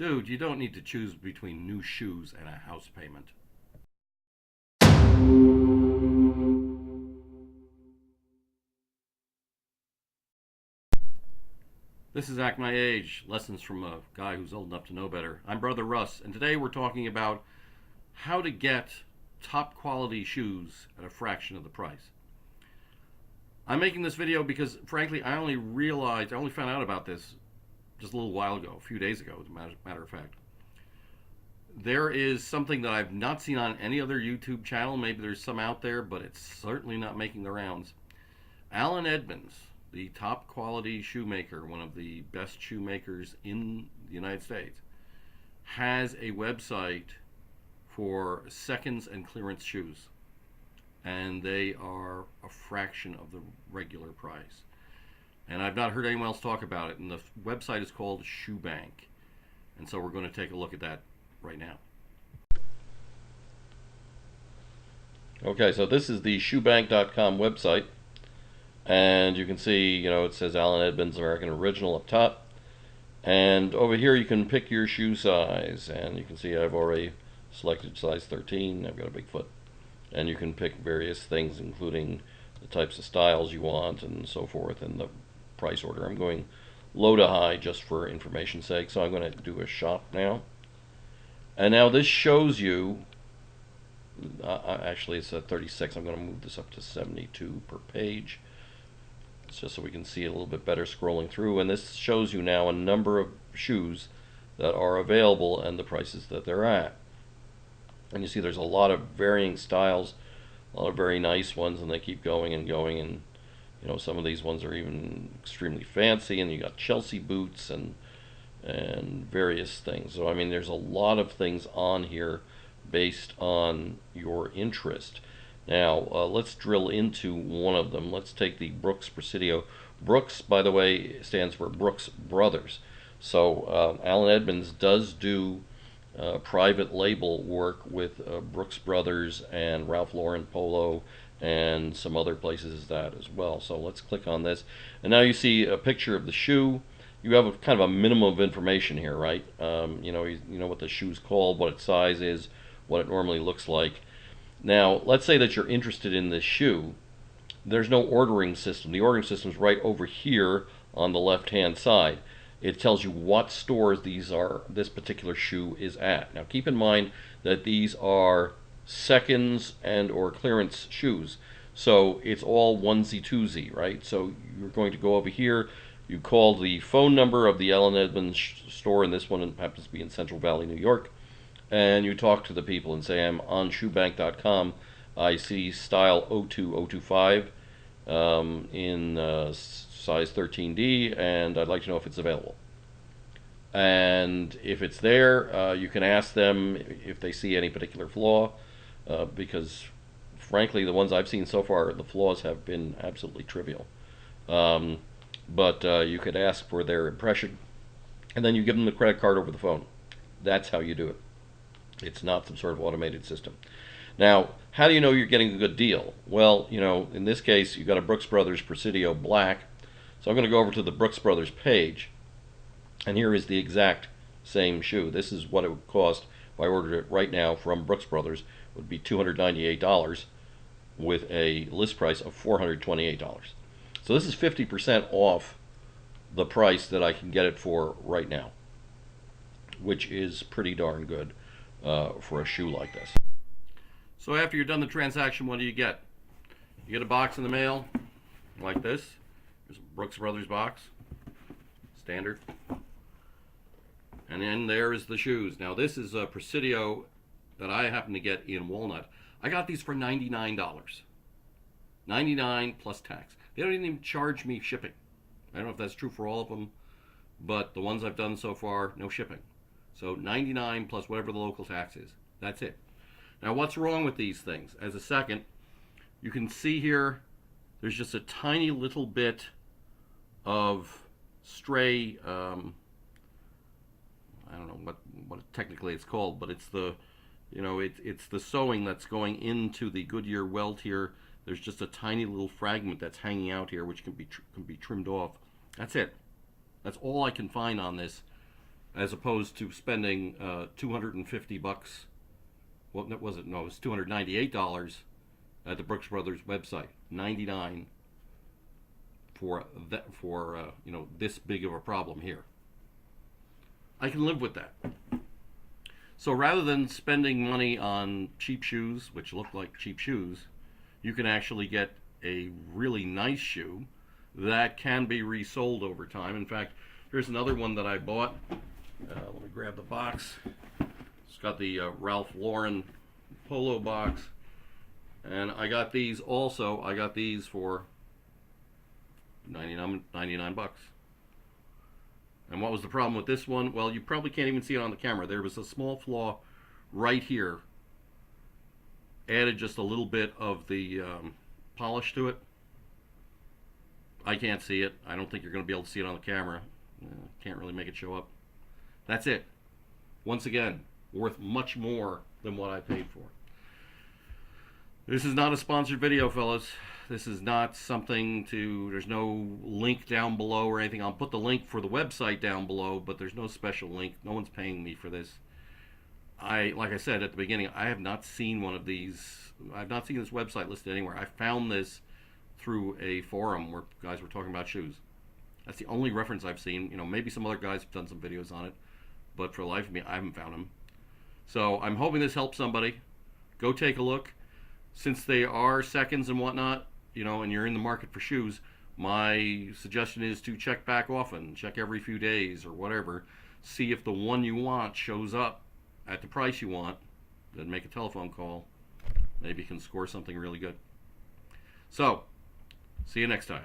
Dude, you don't need to choose between new shoes and a house payment. This is Act My Age, lessons from a guy who's old enough to know better. I'm Brother Russ, and today we're talking about how to get top quality shoes at a fraction of the price. I'm making this video because, frankly, I only found out about this just a little while ago, a few days ago, as a matter of fact. There is something that I've not seen on any other YouTube channel. Maybe there's some out there, but it's certainly not making the rounds. Alan Edmonds, the top quality shoemaker, one of the best shoemakers in the United States, has a website for seconds and clearance shoes. And they are a fraction of the regular price. And I've not heard anyone else talk about it. And the website is called Shoe Bank. And so we're going to take a look at that right now. Okay, so this is the shoebank.com website. And you can see, it says Alan Edmonds American Original up top. And over here you can pick your shoe size. And you can see I've already selected size 13. I've got a big foot. And you can pick various things, including the types of styles you want and so forth, and the price order. I'm going low to high just for information's sake. So I'm going to do a shop now. And now this shows you, actually it's at 36. I'm going to move this up to 72 per page. It's just so we can see it a little bit better scrolling through. And this shows you now a number of shoes that are available and the prices that they're at. And you see there's a lot of varying styles, a lot of very nice ones, and they keep going and going. And some of these ones are even extremely fancy. And you got Chelsea boots and various things. So I mean, there's a lot of things on here based on your interest. Now, let's drill into one of them. Let's take the Brooks Presidio. Brooks, by the way, stands for Brooks Brothers. So Alan Edmonds does do private label work with Brooks Brothers and Ralph Lauren Polo and some other places that as well. So let's click on this. And now you see a picture of the shoe. You have kind of a minimum of information here, right? You know what the shoe's called, what its size is, what it normally looks like. Now, let's say that you're interested in this shoe. There's no ordering system. The ordering system is right over here on the left-hand side. It tells you what stores this particular shoe is at. Now, keep in mind that these are seconds and or clearance shoes. So it's all onesie twosie, right? So you're going to go over here. You call the phone number of the Alan Edmonds store, and this one happens to be in Central Valley, New York. And you talk to the people and say, I'm on shoebank.com. I see style 02025 in size 13D, and I'd like to know if it's available. And if it's there, you can ask them if they see any particular flaw, because frankly, the ones I've seen so far, the flaws have been absolutely trivial. But you could ask for their impression, and then you give them the credit card over the phone. That's how you do it. It's not some sort of automated system. Now, how do you know you're getting a good deal? Well, in this case, you've got a Brooks Brothers Presidio Black. So I'm going to go over to the Brooks Brothers page, and here is the exact same shoe. This is what it would cost if I ordered it right now from Brooks Brothers. It would be $298 with a list price of $428. So this is 50% off the price that I can get it for right now, which is pretty darn good for a shoe like this. So after you're done the transaction, what do you get? You get a box in the mail like this. There's a Brooks Brothers box, standard. And then there is the shoes. Now this is a Presidio that I happen to get in Walnut. I got these for $99. $99 plus tax. They don't even charge me shipping. I don't know if that's true for all of them, but the ones I've done so far, no shipping. So $99 plus whatever the local tax is. That's it. Now what's wrong with these things? As a second, you can see here there's just a tiny little bit of stray, I don't know what technically it's called, but it's the, it's the sewing that's going into the Goodyear welt here. There's just a tiny little fragment that's hanging out here, which can be trimmed off. That's it. That's all I can find on this. as opposed to spending $250. What was it? No, it was $298 at the Brooks Brothers website. 99 for that, for this big of a problem here. I can live with that. So rather than spending money on cheap shoes, which look like cheap shoes, you can actually get a really nice shoe that can be resold over time. In fact, here's another one that I bought. Let me grab the box. It's got the Ralph Lauren polo box. And I got these also. I got these for 99 bucks. And what was the problem with this one? Well, you probably can't even see it on the camera. There was a small flaw right here. Added just a little bit of the polish to it. I can't see it. I don't think you're going to be able to see it on the camera. Can't really make it show up. That's it. Once again, worth much more than what I paid for. This is not a sponsored video, fellas. This is not something there's no link down below or anything. I'll put the link for the website down below, but there's no special link. No one's paying me for this. Like I said at the beginning, I have not seen one of these. I've not seen this website listed anywhere. I found this through a forum where guys were talking about shoes. That's the only reference I've seen. Maybe some other guys have done some videos on it, but for the life of me, I haven't found them. So I'm hoping this helps somebody. Go take a look. Since they are seconds and whatnot, and you're in the market for shoes, my suggestion is to check back often. Check every few days or whatever. See if the one you want shows up at the price you want. Then make a telephone call. Maybe you can score something really good. So, see you next time.